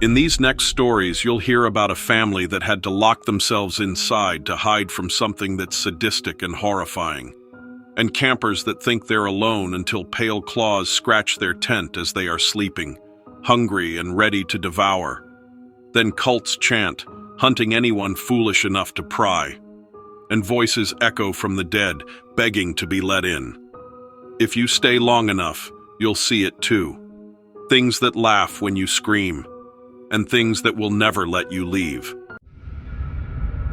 In these next stories, you'll hear about a family that had to lock themselves inside to hide from something that's sadistic and horrifying, and campers that think they're alone until pale claws scratch their tent as they are sleeping, hungry and ready to devour. Then cults chant, hunting anyone foolish enough to pry, and voices echo from the dead, begging to be let in. If you stay long enough, you'll see it too. Things that laugh when you scream, and things that will never let you leave.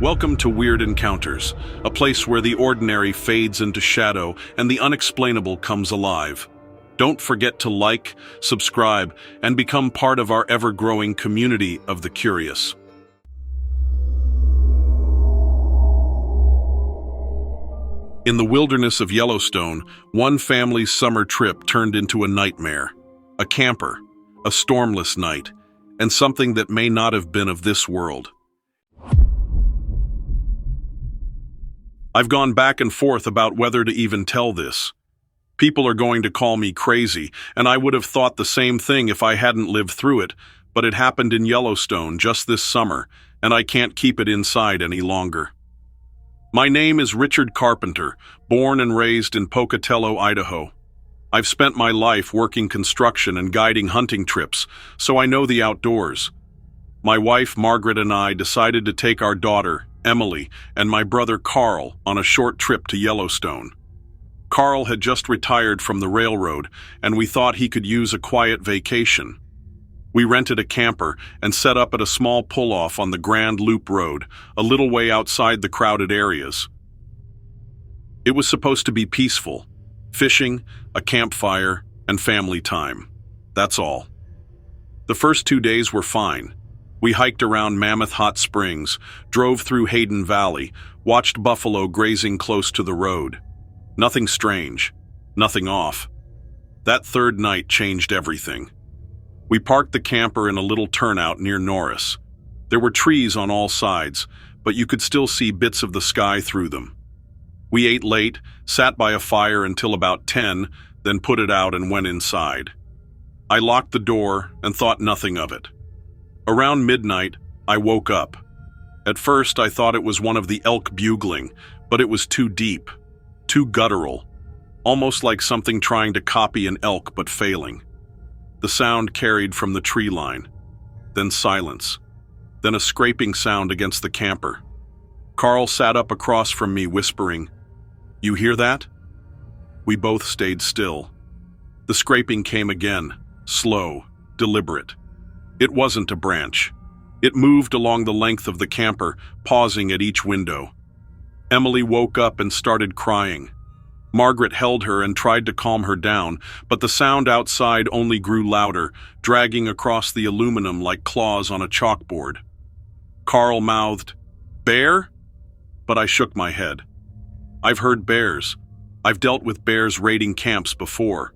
Welcome to Weird Encounters, a place where the ordinary fades into shadow and the unexplainable comes alive. Don't forget to like, subscribe, and become part of our ever-growing community of the curious. In the wilderness of Yellowstone, one family's summer trip turned into a nightmare. A camper, a stormless night, and something that may not have been of this world. I've gone back and forth about whether to even tell this. People are going to call me crazy, and I would have thought the same thing if I hadn't lived through it, but it happened in Yellowstone just this summer, and I can't keep it inside any longer. My name is Richard Carpenter, born and raised in Pocatello, Idaho. I've spent my life working construction and guiding hunting trips, so I know the outdoors. My wife, Margaret, and I decided to take our daughter, Emily, and my brother, Carl, on a short trip to Yellowstone. Carl had just retired from the railroad, and we thought he could use a quiet vacation. We rented a camper and set up at a small pull-off on the Grand Loop Road, a little way outside the crowded areas. It was supposed to be peaceful. Fishing, a campfire, and family time. That's all. The first 2 days were fine. We hiked around Mammoth Hot Springs, drove through Hayden Valley, watched buffalo grazing close to the road. Nothing strange, nothing off. That third night changed everything. We parked the camper in a little turnout near Norris. There were trees on all sides, but you could still see bits of the sky through them. We ate late, sat by a fire until about 10, then put it out and went inside. I locked the door and thought nothing of it. Around midnight, I woke up. At first, I thought it was one of the elk bugling, but it was too deep, too guttural, almost like something trying to copy an elk but failing. The sound carried from the tree line, then silence, then a scraping sound against the camper. Carl sat up across from me, whispering, "You hear that?" We both stayed still. The scraping came again, slow, deliberate. It wasn't a branch. It moved along the length of the camper, pausing at each window. Emily woke up and started crying. Margaret held her and tried to calm her down, but the sound outside only grew louder, dragging across the aluminum like claws on a chalkboard. Carl mouthed, "Bear?" But I shook my head. I've heard bears. I've dealt with bears raiding camps before.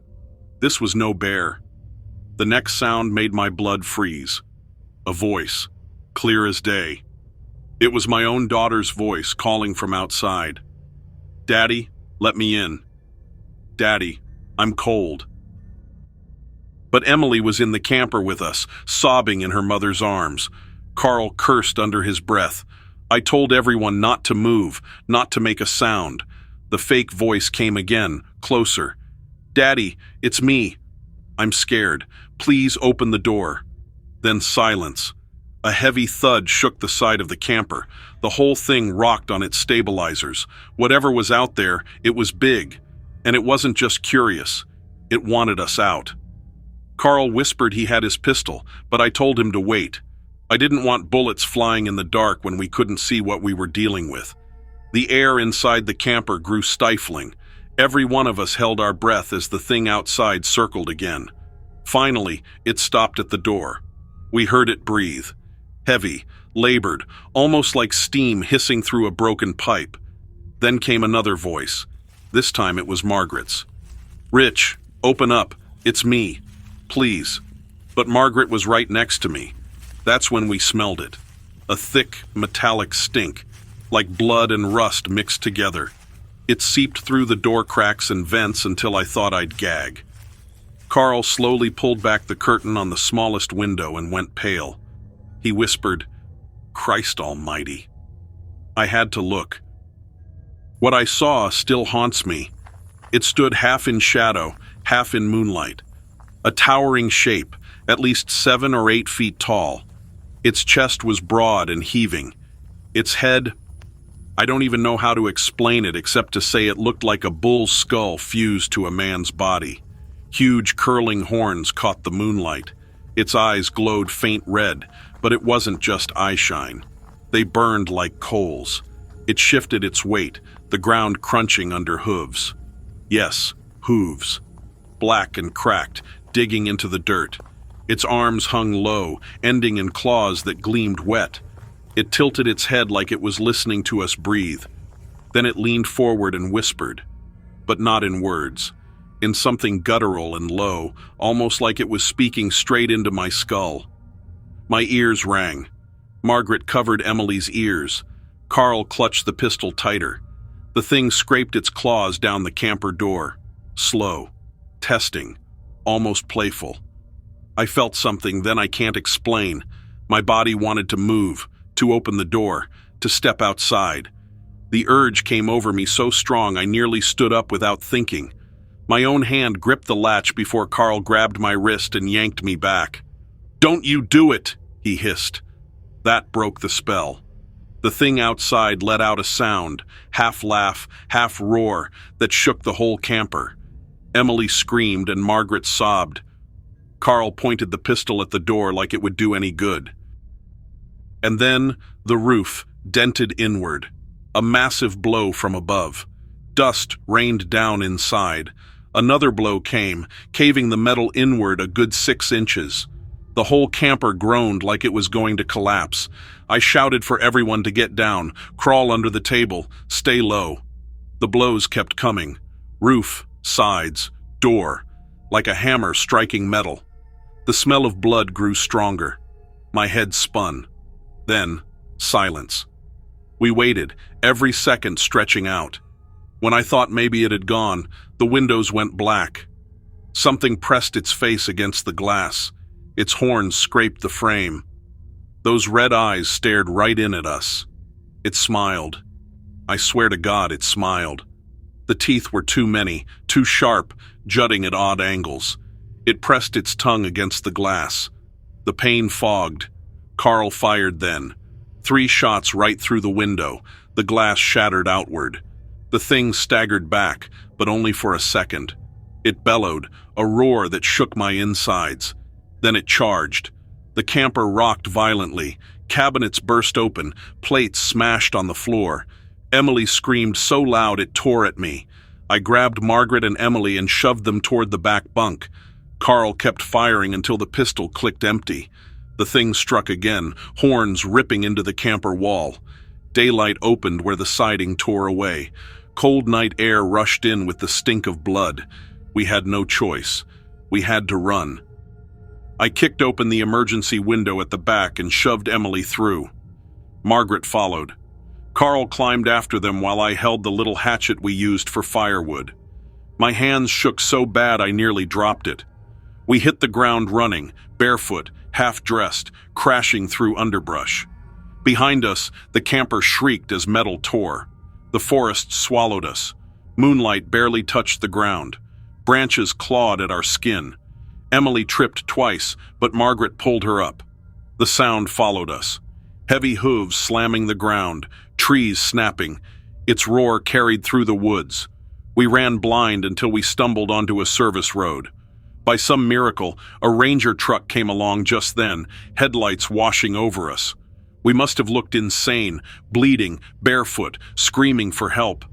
This was no bear. The next sound made my blood freeze. A voice, clear as day. It was my own daughter's voice calling from outside. "Daddy, let me in. Daddy, I'm cold." But Emily was in the camper with us, sobbing in her mother's arms. Carl cursed under his breath. I told everyone not to move, not to make a sound. The fake voice came again, closer. "Daddy, it's me. I'm scared. Please open the door." Then silence. A heavy thud shook the side of the camper. The whole thing rocked on its stabilizers. Whatever was out there, it was big. And it wasn't just curious. It wanted us out. Carl whispered he had his pistol, but I told him to wait. I didn't want bullets flying in the dark when we couldn't see what we were dealing with. The air inside the camper grew stifling. Every one of us held our breath as the thing outside circled again. Finally, it stopped at the door. We heard it breathe. Heavy, labored, almost like steam hissing through a broken pipe. Then came another voice. This time it was Margaret's. "Rich, open up. It's me. Please." But Margaret was right next to me. That's when we smelled it. A thick, metallic stink, like blood and rust mixed together. It seeped through the door cracks and vents until I thought I'd gag. Carl slowly pulled back the curtain on the smallest window and went pale. He whispered, "Christ almighty." I had to look. What I saw still haunts me. It stood half in shadow, half in moonlight. A towering shape, at least 7 or 8 feet tall. Its chest was broad and heaving. Its head, I don't even know how to explain it except to say it looked like a bull's skull fused to a man's body. Huge curling horns caught the moonlight. Its eyes glowed faint red, but it wasn't just eyeshine. They burned like coals. It shifted its weight, the ground crunching under hooves. Yes, hooves. Black and cracked, digging into the dirt. Its arms hung low, ending in claws that gleamed wet. It tilted its head like it was listening to us breathe. Then it leaned forward and whispered, but not in words, in something guttural and low, almost like it was speaking straight into my skull. My ears rang. Margaret covered Emily's ears. Carl clutched the pistol tighter. The thing scraped its claws down the camper door. Slow, testing, almost playful. I felt something then I can't explain. My body wanted to move, to open the door, to step outside. The urge came over me so strong I nearly stood up without thinking. My own hand gripped the latch before Carl grabbed my wrist and yanked me back. "Don't you do it," he hissed. That broke the spell. The thing outside let out a sound, half laugh, half roar, that shook the whole camper. Emily screamed and Margaret sobbed. Carl pointed the pistol at the door like it would do any good. And then the roof dented inward. A massive blow from above. Dust rained down inside. Another blow came, caving the metal inward a good 6 inches. The whole camper groaned like it was going to collapse. I shouted for everyone to get down, crawl under the table, stay low. The blows kept coming. Roof, sides, door, like a hammer striking metal. The smell of blood grew stronger. My head spun. Then, silence. We waited, every second stretching out. When I thought maybe it had gone, the windows went black. Something pressed its face against the glass. Its horns scraped the frame. Those red eyes stared right in at us. It smiled. I swear to God, it smiled. The teeth were too many, too sharp, jutting at odd angles. It pressed its tongue against the glass. The pain fogged. Carl fired then. 3 shots right through the window. The glass shattered outward. The thing staggered back, but only for a second. It bellowed, a roar that shook my insides. Then it charged. The camper rocked violently. Cabinets burst open, plates smashed on the floor. Emily screamed so loud it tore at me. I grabbed Margaret and Emily and shoved them toward the back bunk. Carl kept firing until the pistol clicked empty. The thing struck again, horns ripping into the camper wall. Daylight opened where the siding tore away. Cold night air rushed in with the stink of blood. We had no choice. We had to run. I kicked open the emergency window at the back and shoved Emily through. Margaret followed. Carl climbed after them while I held the little hatchet we used for firewood. My hands shook so bad I nearly dropped it. We hit the ground running, barefoot, half-dressed, crashing through underbrush. Behind us, the camper shrieked as metal tore. The forest swallowed us. Moonlight barely touched the ground. Branches clawed at our skin. Emily tripped twice, but Margaret pulled her up. The sound followed us. Heavy hooves slamming the ground, trees snapping. Its roar carried through the woods. We ran blind until we stumbled onto a service road. By some miracle, a ranger truck came along just then, headlights washing over us. We must have looked insane, bleeding, barefoot, screaming for help.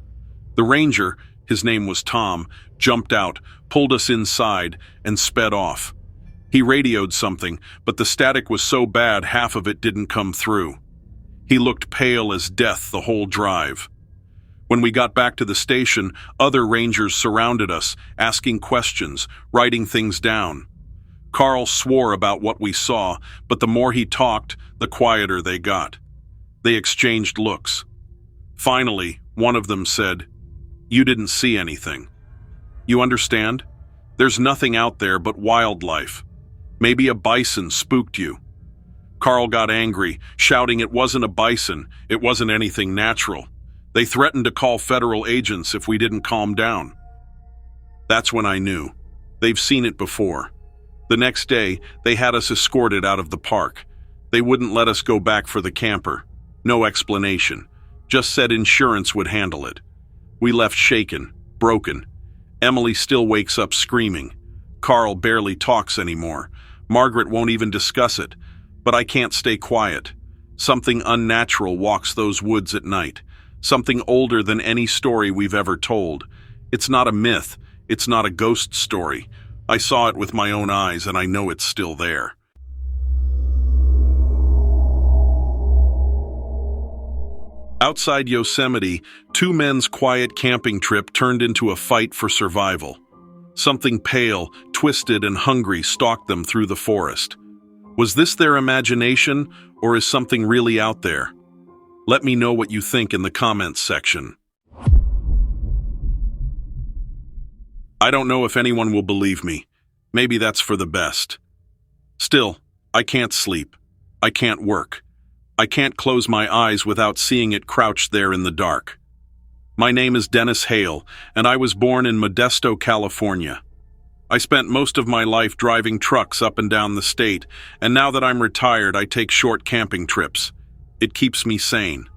The ranger, his name was Tom, jumped out, pulled us inside, and sped off. He radioed something, but the static was so bad half of it didn't come through. He looked pale as death the whole drive. When we got back to the station, other rangers surrounded us, asking questions, writing things down. Carl swore about what we saw, but the more he talked, the quieter they got. They exchanged looks. Finally, one of them said, "You didn't see anything. You understand? There's nothing out there but wildlife. Maybe a bison spooked you. Carl got angry, shouting it wasn't a bison, it wasn't anything natural. They threatened to call federal agents if we didn't calm down. That's when I knew. They've seen it before. The next day, they had us escorted out of the park. They wouldn't let us go back for the camper. No explanation. Just said insurance would handle it. We left shaken, broken. Emily still wakes up screaming. Carl barely talks anymore. Margaret won't even discuss it. But I can't stay quiet. Something unnatural walks those woods at night. Something older than any story we've ever told. It's not a myth. It's not a ghost story. I saw it with my own eyes, and I know it's still there. Outside Yosemite, two men's quiet camping trip turned into a fight for survival. Something pale, twisted, and hungry stalked them through the forest. Was this their imagination, or is something really out there? Let me know what you think in the comments section. I don't know if anyone will believe me. Maybe that's for the best. Still, I can't sleep. I can't work. I can't close my eyes without seeing it crouched there in the dark. My name is Dennis Hale, and I was born in Modesto, California. I spent most of my life driving trucks up and down the state, and now that I'm retired, I take short camping trips. It keeps me sane.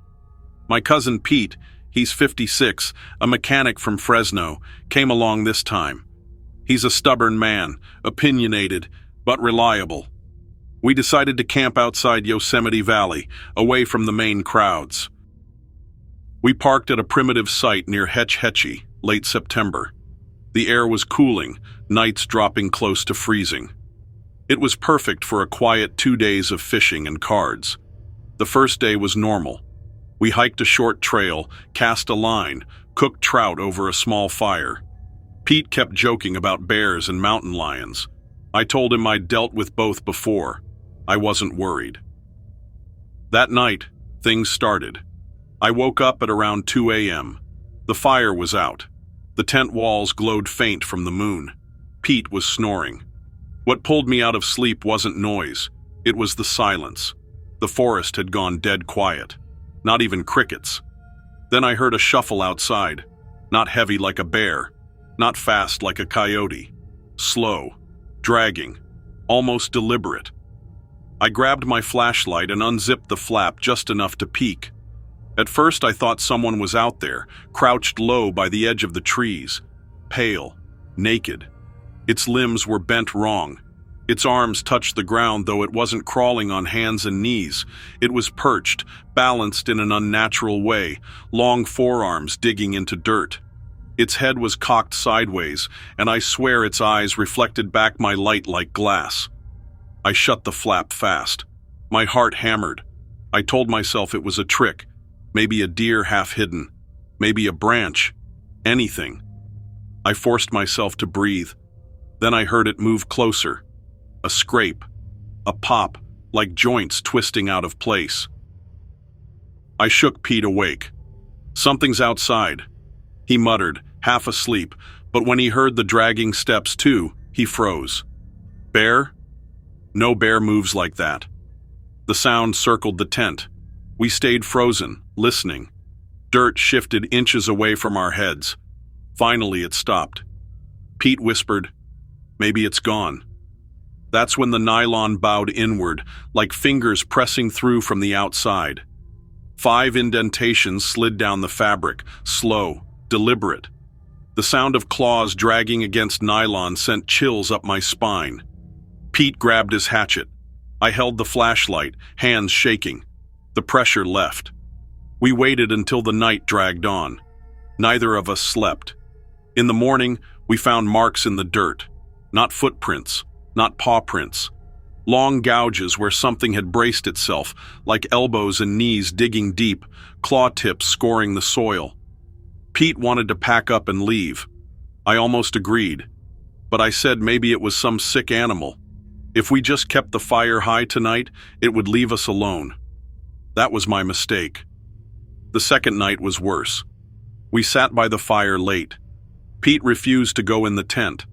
My cousin Pete, he's 56, a mechanic from Fresno, came along this time. He's a stubborn man, opinionated, but reliable. We decided to camp outside Yosemite Valley, away from the main crowds. We parked at a primitive site near Hetch Hetchy, late September. The air was cooling, nights dropping close to freezing. It was perfect for a quiet 2 days of fishing and cards. The first day was normal. We hiked a short trail, cast a line, cooked trout over a small fire. Pete kept joking about bears and mountain lions. I told him I'd dealt with both before. I wasn't worried. That night, things started. I woke up at around 2 a.m. The fire was out. The tent walls glowed faint from the moon. Pete was snoring. What pulled me out of sleep wasn't noise. It was the silence. The forest had gone dead quiet. Not even crickets. Then I heard a shuffle outside. Not heavy like a bear. Not fast like a coyote. Slow. Dragging. Almost deliberate. I grabbed my flashlight and unzipped the flap just enough to peek. At first I thought someone was out there, crouched low by the edge of the trees. Pale. Naked. Its limbs were bent wrong. Its arms touched the ground, though it wasn't crawling on hands and knees. It was perched, balanced in an unnatural way, long forearms digging into dirt. Its head was cocked sideways, and I swear its eyes reflected back my light like glass. I shut the flap fast. My heart hammered. I told myself it was a trick, maybe a deer half hidden, maybe a branch, anything. I forced myself to breathe. Then I heard it move closer. A scrape, a pop, like joints twisting out of place. I shook Pete awake. Something's outside. He muttered, half asleep, but when he heard the dragging steps too, he froze. Bear? No bear moves like that. The sound circled the tent. We stayed frozen, listening. Dirt shifted inches away from our heads. Finally, it stopped. Pete whispered, "Maybe it's gone." That's when the nylon bowed inward, like fingers pressing through from the outside. 5 indentations slid down the fabric, slow, deliberate. The sound of claws dragging against nylon sent chills up my spine. Pete grabbed his hatchet. I held the flashlight, hands shaking. The pressure left. We waited until the night dragged on. Neither of us slept. In the morning, we found marks in the dirt. Not footprints, not paw prints. Long gouges where something had braced itself, like elbows and knees digging deep, claw tips scoring the soil. Pete wanted to pack up and leave. I almost agreed, but I said maybe it was some sick animal. If we just kept the fire high tonight, it would leave us alone. That was my mistake. The second night was worse. We sat by the fire late. Pete refused to go in the tent.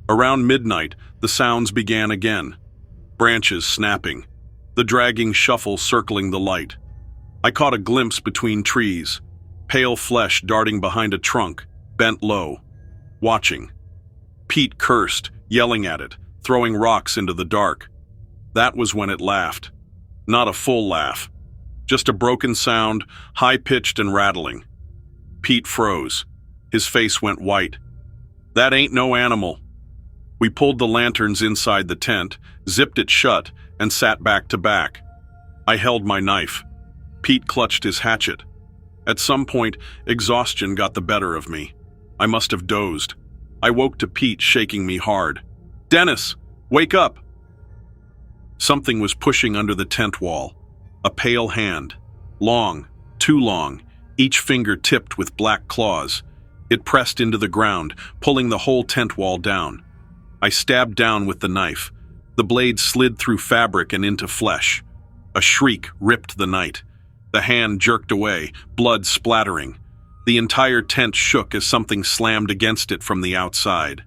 Around midnight, the sounds began again. Branches snapping, the dragging shuffle circling the light. I caught a glimpse between trees, pale flesh darting behind a trunk, bent low, watching. Pete cursed, yelling at it, throwing rocks into the dark. That was when it laughed. Not a full laugh, just a broken sound, high-pitched and rattling. Pete froze. His face went white. That ain't no animal. We pulled the lanterns inside the tent, zipped it shut, and sat back to back. I held my knife. Pete clutched his hatchet. At some point, exhaustion got the better of me. I must have dozed. I woke to Pete shaking me hard. "Dennis, wake up!" Something was pushing under the tent wall. A pale hand. Long, too long, each finger tipped with black claws. It pressed into the ground, pulling the whole tent wall down. I stabbed down with the knife. The blade slid through fabric and into flesh. A shriek ripped the night. The hand jerked away, blood splattering. The entire tent shook as something slammed against it from the outside.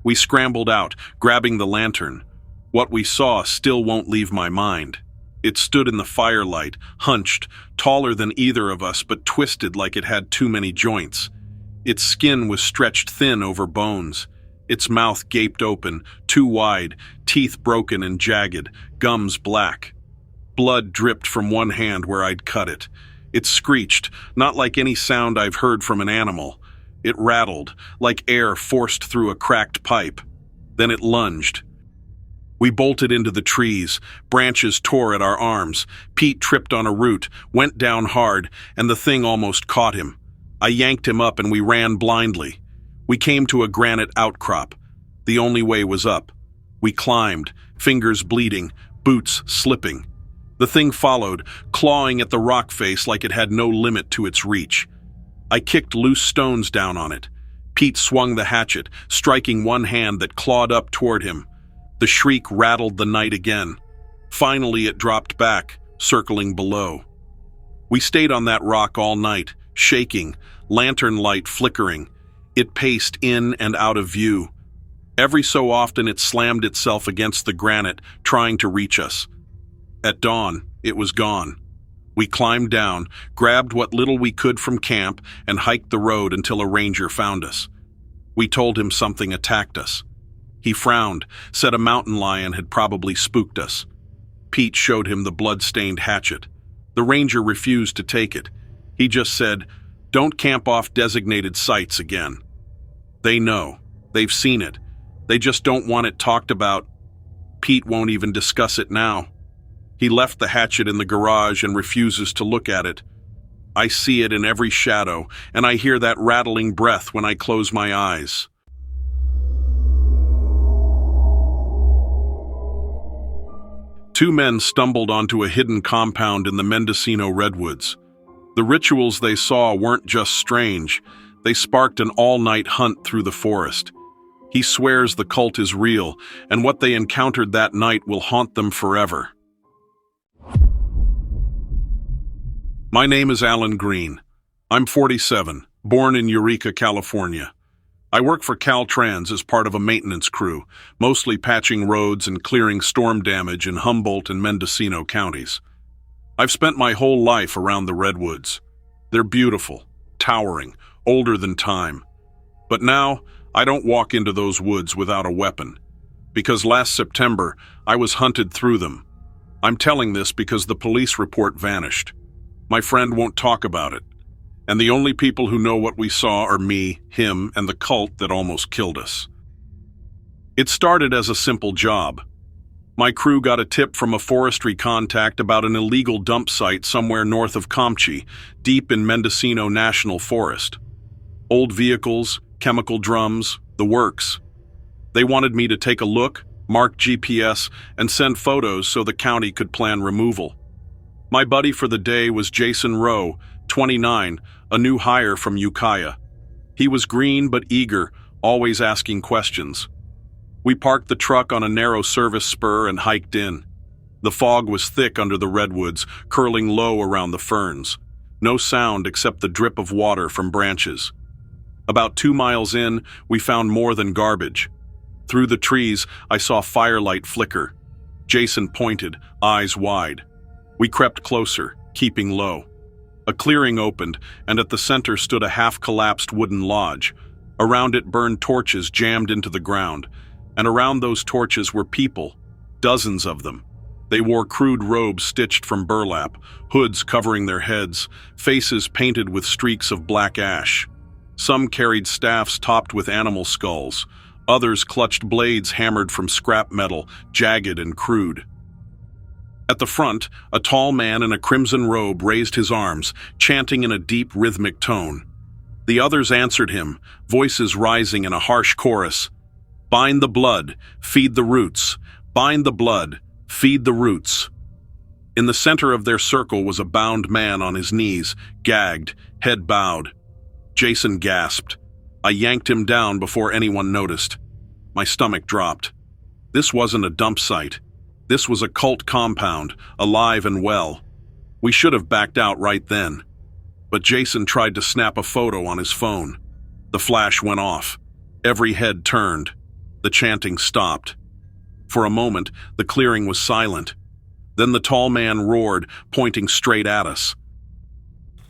We scrambled out, grabbing the lantern. What we saw still won't leave my mind. It stood in the firelight, hunched, taller than either of us, but twisted like it had too many joints. Its skin was stretched thin over bones. Its mouth gaped open, too wide, teeth broken and jagged, gums black. Blood dripped from one hand where I'd cut it. It screeched, not like any sound I've heard from an animal. It rattled, like air forced through a cracked pipe. Then it lunged. We bolted into the trees. Branches tore at our arms. Pete tripped on a root, went down hard, and the thing almost caught him. I yanked him up and we ran blindly. We came to a granite outcrop. The only way was up. We climbed, fingers bleeding, boots slipping. The thing followed, clawing at the rock face like it had no limit to its reach. I kicked loose stones down on it. Pete swung the hatchet, striking one hand that clawed up toward him. The shriek rattled the night again. Finally, it dropped back, circling below. We stayed on that rock all night, shaking, lantern light flickering. It paced in and out of view. Every so often it slammed itself against the granite, trying to reach us. At dawn, it was gone. We climbed down, grabbed what little we could from camp, and hiked the road until a ranger found us. We told him something attacked us. He frowned, said a mountain lion had probably spooked us. Pete showed him the blood-stained hatchet. The ranger refused to take it. He just said, "Don't camp off designated sites again." They know. They've seen it. They just don't want it talked about. Pete won't even discuss it now. He left the hatchet in the garage and refuses to look at it. I see it in every shadow, and I hear that rattling breath when I close my eyes. Two men stumbled onto a hidden compound in the Mendocino redwoods. The rituals they saw weren't just strange. They sparked an all-night hunt through the forest. He swears the cult is real, and what they encountered that night will haunt them forever. My name is Alan Green. I'm 47, born in Eureka, California. I work for Caltrans as part of a maintenance crew, mostly patching roads and clearing storm damage in Humboldt and Mendocino counties. I've spent my whole life around the redwoods. They're beautiful, towering, older than time. But now, I don't walk into those woods without a weapon, because last September, I was hunted through them. I'm telling this because the police report vanished. My friend won't talk about it. And the only people who know what we saw are me, him, and the cult that almost killed us. It started as a simple job. My crew got a tip from a forestry contact about an illegal dump site somewhere north of Camchi, deep in Mendocino National Forest. Old vehicles, chemical drums, the works. They wanted me to take a look, mark GPS, and send photos so the county could plan removal. My buddy for the day was Jason Rowe, 29, a new hire from Ukiah. He was green but eager, always asking questions. We parked the truck on a narrow service spur and hiked in. The fog was thick under the redwoods, curling low around the ferns. No sound except the drip of water from branches. About 2 miles in, we found more than garbage. Through the trees, I saw firelight flicker. Jason pointed, eyes wide. We crept closer, keeping low. A clearing opened, and at the center stood a half-collapsed wooden lodge. Around it burned torches jammed into the ground, and around those torches were people, dozens of them. They wore crude robes stitched from burlap, hoods covering their heads, faces painted with streaks of black ash. Some carried staffs topped with animal skulls. Others clutched blades hammered from scrap metal, jagged and crude. At the front, a tall man in a crimson robe raised his arms, chanting in a deep, rhythmic tone. The others answered him, voices rising in a harsh chorus. "Bind the blood, feed the roots. Bind the blood, feed the roots." In the center of their circle was a bound man on his knees, gagged, head bowed. Jason gasped. I yanked him down before anyone noticed. My stomach dropped. This wasn't a dump site. This was a cult compound, alive and well. We should have backed out right then. But Jason tried to snap a photo on his phone. The flash went off. Every head turned. The chanting stopped. For a moment, the clearing was silent. Then the tall man roared, pointing straight at us.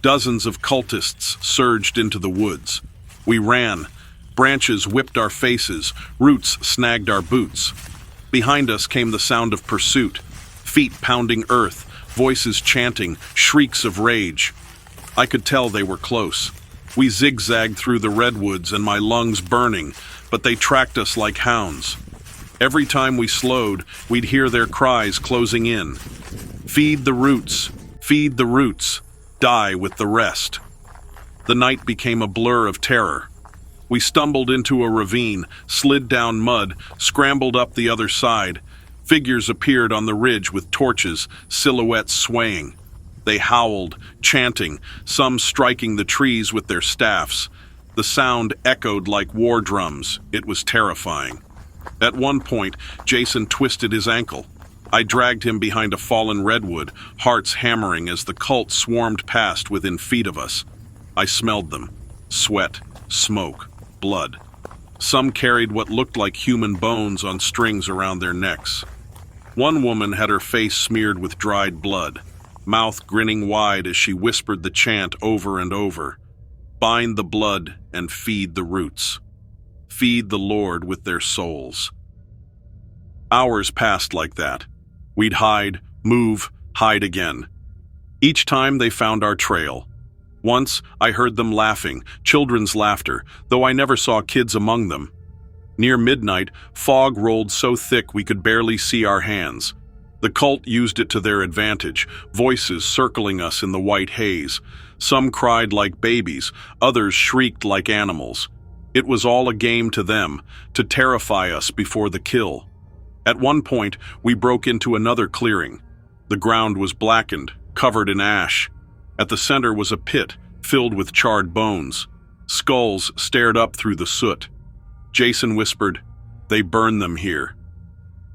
Dozens of cultists surged into the woods. We ran. Branches whipped our faces. Roots snagged our boots. Behind us came the sound of pursuit. Feet pounding earth, voices chanting, shrieks of rage. I could tell they were close. We zigzagged through the redwoods and my lungs burning, but they tracked us like hounds. Every time we slowed, we'd hear their cries closing in. Feed the roots, feed the roots, die with the rest. The night became a blur of terror. We stumbled into a ravine, slid down mud, scrambled up the other side. Figures appeared on the ridge with torches, silhouettes swaying. They howled, chanting, some striking the trees with their staffs. The sound echoed like war drums. It was terrifying. At one point, Jason twisted his ankle. I dragged him behind a fallen redwood, hearts hammering as the cult swarmed past within feet of us. I smelled them. Sweat, smoke, blood. Some carried what looked like human bones on strings around their necks. One woman had her face smeared with dried blood, mouth grinning wide as she whispered the chant over and over. Bind the blood and feed the roots. Feed the Lord with their souls. Hours passed like that. We'd hide, move, hide again. Each time they found our trail. Once, I heard them laughing, children's laughter, though I never saw kids among them. Near midnight, fog rolled so thick we could barely see our hands. The cult used it to their advantage, voices circling us in the white haze. Some cried like babies, others shrieked like animals. It was all a game to them, to terrify us before the kill. At one point, we broke into another clearing. The ground was blackened, covered in ash. At the center was a pit, filled with charred bones. Skulls stared up through the soot. Jason whispered, "They burn them here."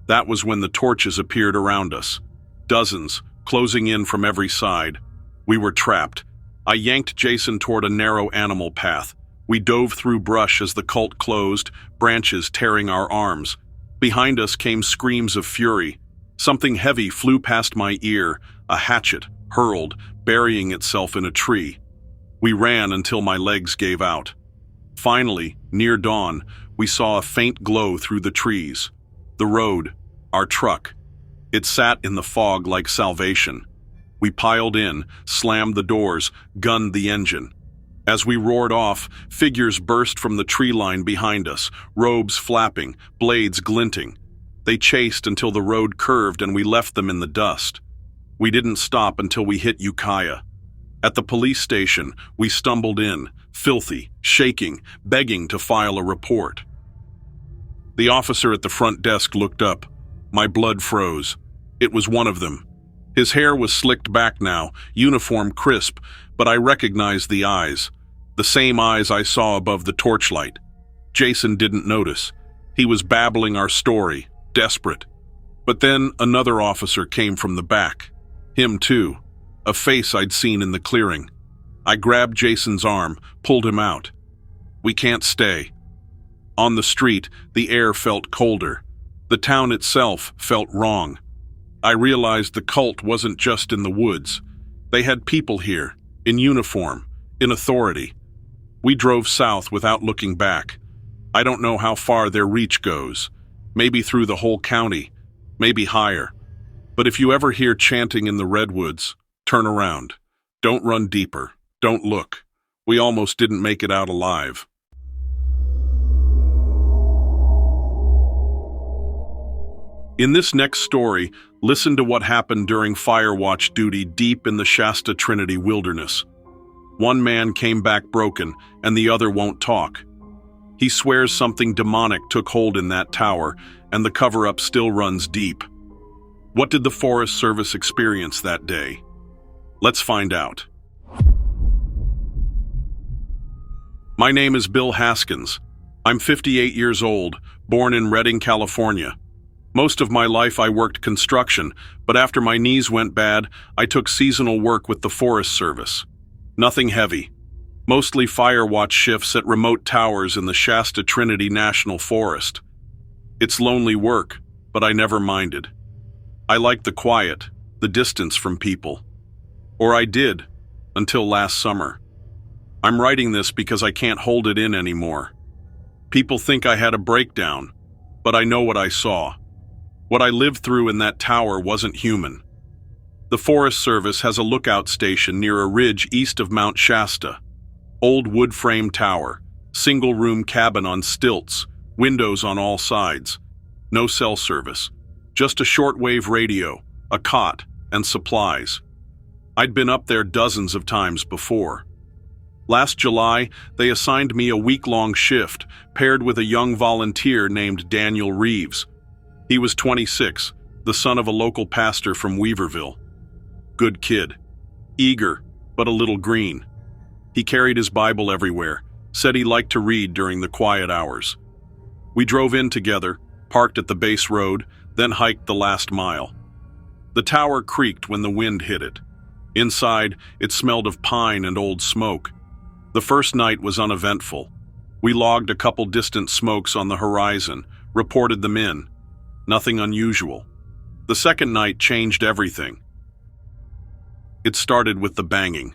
That was when the torches appeared around us. Dozens, closing in from every side. We were trapped. I yanked Jason toward a narrow animal path. We dove through brush as the cult closed, branches tearing our arms. Behind us came screams of fury. Something heavy flew past my ear, a hatchet, hurled, burying itself in a tree. We ran until my legs gave out. Finally, near dawn, we saw a faint glow through the trees. The road, our truck. It sat in the fog like salvation. We piled in, slammed the doors, gunned the engine. As we roared off, figures burst from the tree line behind us, robes flapping, blades glinting. They chased until the road curved and we left them in the dust. We didn't stop until we hit Ukiah. At the police station, we stumbled in, filthy, shaking, begging to file a report. The officer at the front desk looked up. My blood froze. It was one of them. His hair was slicked back now, uniform crisp, but I recognized the eyes. The same eyes I saw above the torchlight. Jason didn't notice. He was babbling our story, desperate. But then another officer came from the back. Him too. A face I'd seen in the clearing. I grabbed Jason's arm, pulled him out. "We can't stay." On the street, the air felt colder. The town itself felt wrong. I realized the cult wasn't just in the woods. They had people here, in uniform, in authority. We drove south without looking back. I don't know how far their reach goes. Maybe through the whole county, maybe higher. But if you ever hear chanting in the redwoods, turn around. Don't run deeper. Don't look. We almost didn't make it out alive. In this next story, listen to what happened during fire watch duty deep in the Shasta Trinity wilderness. One man came back broken, and the other won't talk. He swears something demonic took hold in that tower, and the cover-up still runs deep. What did the Forest Service experience that day? Let's find out. My name is Bill Haskins. I'm 58 years old, born in Redding, California. Most of my life I worked construction, but after my knees went bad, I took seasonal work with the Forest Service. Nothing heavy. Mostly fire watch shifts at remote towers in the Shasta Trinity National Forest. It's lonely work, but I never minded. I liked the quiet, the distance from people. Or I did, until last summer. I'm writing this because I can't hold it in anymore. People think I had a breakdown, but I know what I saw. What I lived through in that tower wasn't human. The Forest Service has a lookout station near a ridge east of Mount Shasta. Old wood-frame tower, single-room cabin on stilts, windows on all sides. No cell service, just a shortwave radio, a cot, and supplies. I'd been up there dozens of times before. Last July, they assigned me a week-long shift, paired with a young volunteer named Daniel Reeves. He was 26, the son of a local pastor from Weaverville. Good kid. Eager, but a little green. He carried his Bible everywhere, said he liked to read during the quiet hours. We drove in together, parked at the base road, then hiked the last mile. The tower creaked when the wind hit it. Inside, it smelled of pine and old smoke. The first night was uneventful. We logged a couple distant smokes on the horizon, reported them in. Nothing unusual. The second night changed everything. It started with the banging.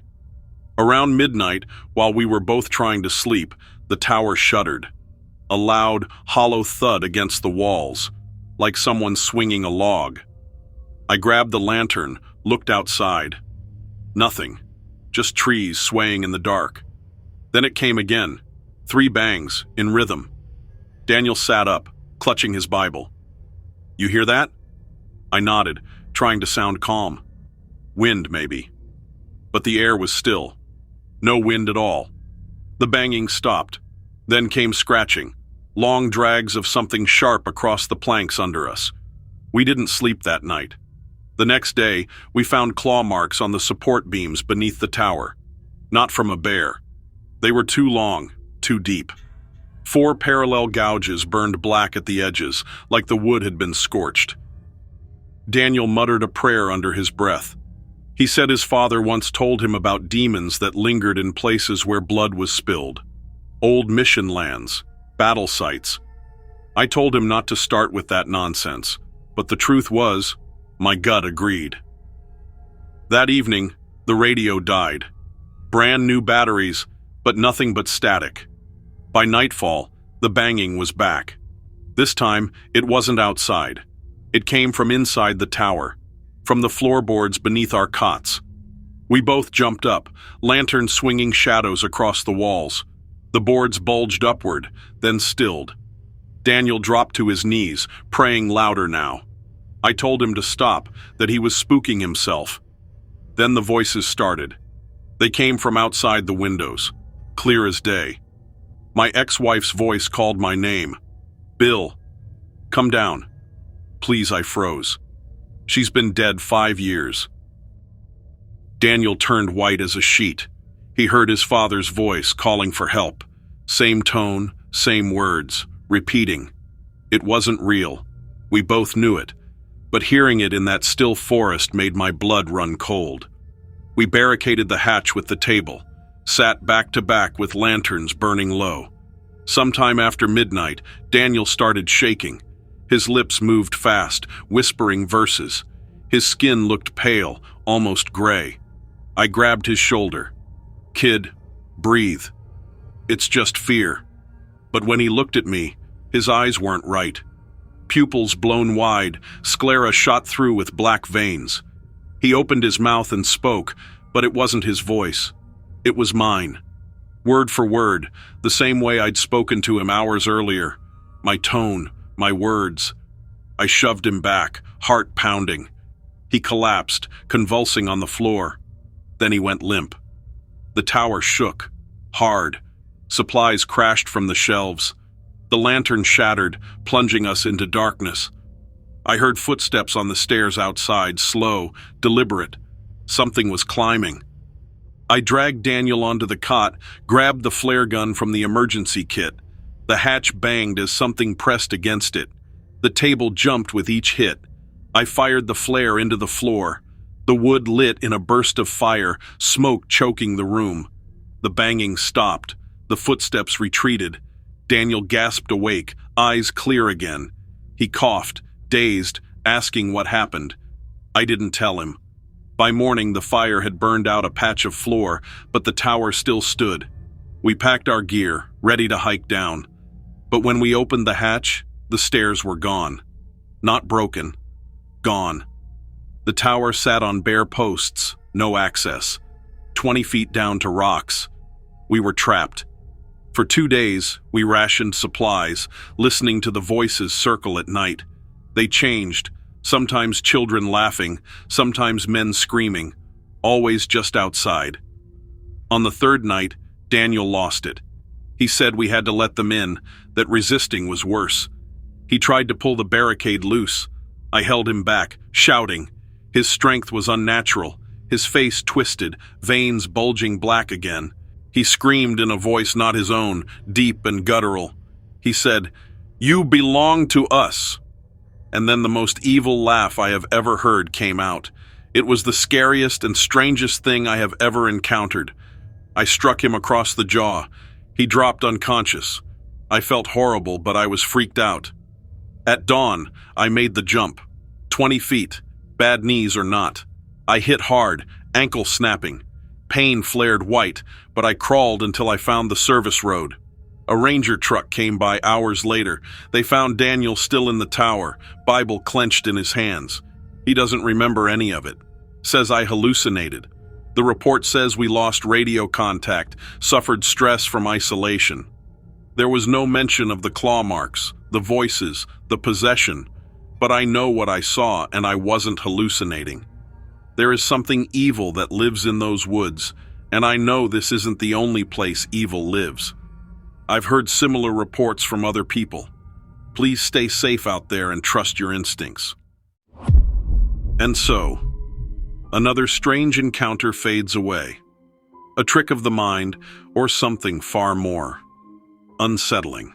Around midnight, while we were both trying to sleep, the tower shuddered. A loud, hollow thud against the walls, like someone swinging a log. I grabbed the lantern, looked outside. Nothing. Just trees swaying in the dark. Then it came again. 3 bangs, in rhythm. Daniel sat up, clutching his Bible. "You hear that?" I nodded, trying to sound calm. Wind, maybe. But the air was still. No wind at all. The banging stopped. Then came scratching, long drags of something sharp across the planks under us. We didn't sleep that night. The next day, we found claw marks on the support beams beneath the tower. Not from a bear. They were too long, too deep. 4 parallel gouges burned black at the edges, like the wood had been scorched. Daniel muttered a prayer under his breath. He said his father once told him about demons that lingered in places where blood was spilled. Old mission lands, battle sites. I told him not to start with that nonsense, but the truth was, my gut agreed. That evening, the radio died. Brand new batteries, but nothing but static. By nightfall, the banging was back. This time, it wasn't outside. It came from inside the tower, from the floorboards beneath our cots. We both jumped up, lanterns swinging shadows across the walls. The boards bulged upward, then stilled. Daniel dropped to his knees, praying louder now. I told him to stop, that he was spooking himself. Then the voices started. They came from outside the windows, clear as day. My ex-wife's voice called my name. "Bill, come down." Please, I froze. She's been dead 5 years. Daniel turned white as a sheet. He heard his father's voice calling for help. Same tone, same words, repeating. It wasn't real. We both knew it. But hearing it in that still forest made my blood run cold. We barricaded the hatch with the table, sat back to back with lanterns burning low. Sometime after midnight, Daniel started shaking. His lips moved fast, whispering verses. His skin looked pale, almost gray. I grabbed his shoulder. "Kid, breathe. It's just fear." But when he looked at me, his eyes weren't right. Pupils blown wide, sclera shot through with black veins. He opened his mouth and spoke, but it wasn't his voice. It was mine. Word for word, the same way I'd spoken to him hours earlier. My tone, my words. I shoved him back, heart pounding. He collapsed, convulsing on the floor. Then he went limp. The tower shook, hard. Supplies crashed from the shelves. The lantern shattered, plunging us into darkness. I heard footsteps on the stairs outside, slow, deliberate. Something was climbing. I dragged Daniel onto the cot, grabbed the flare gun from the emergency kit. The hatch banged as something pressed against it. The table jumped with each hit. I fired the flare into the floor. The wood lit in a burst of fire, smoke choking the room. The banging stopped. The footsteps retreated. Daniel gasped awake, eyes clear again. He coughed, dazed, asking what happened. I didn't tell him. By morning, the fire had burned out a patch of floor, but the tower still stood. We packed our gear, ready to hike down. But when we opened the hatch, the stairs were gone. Not broken. Gone. The tower sat on bare posts, no access. 20 feet down to rocks. We were trapped. For 2 days, we rationed supplies, listening to the voices circle at night. They changed, sometimes children laughing, sometimes men screaming, always just outside. On the third night, Daniel lost it. He said we had to let them in, that resisting was worse. He tried to pull the barricade loose. I held him back, shouting. His strength was unnatural, his face twisted, veins bulging black again. He screamed in a voice not his own, deep and guttural. He said, "You belong to us." And then the most evil laugh I have ever heard came out. It was the scariest and strangest thing I have ever encountered. I struck him across the jaw. He dropped unconscious. I felt horrible, but I was freaked out. At dawn, I made the jump. 20 feet, bad knees or not. I hit hard, ankle snapping. Pain flared white, but I crawled until I found the service road. A ranger truck came by hours later. They found Daniel still in the tower, Bible clenched in his hands. He doesn't remember any of it. Says I hallucinated. The report says we lost radio contact, suffered stress from isolation. There was no mention of the claw marks, the voices, the possession, but I know what I saw and I wasn't hallucinating. There is something evil that lives in those woods, and I know this isn't the only place evil lives. I've heard similar reports from other people. Please stay safe out there and trust your instincts. And so, another strange encounter fades away. A trick of the mind, or something far more unsettling.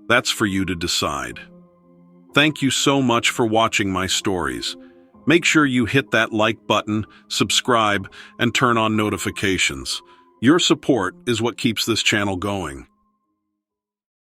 That's for you to decide. Thank you so much for watching my stories. Make sure you hit that like button, subscribe, and turn on notifications. Your support is what keeps this channel going.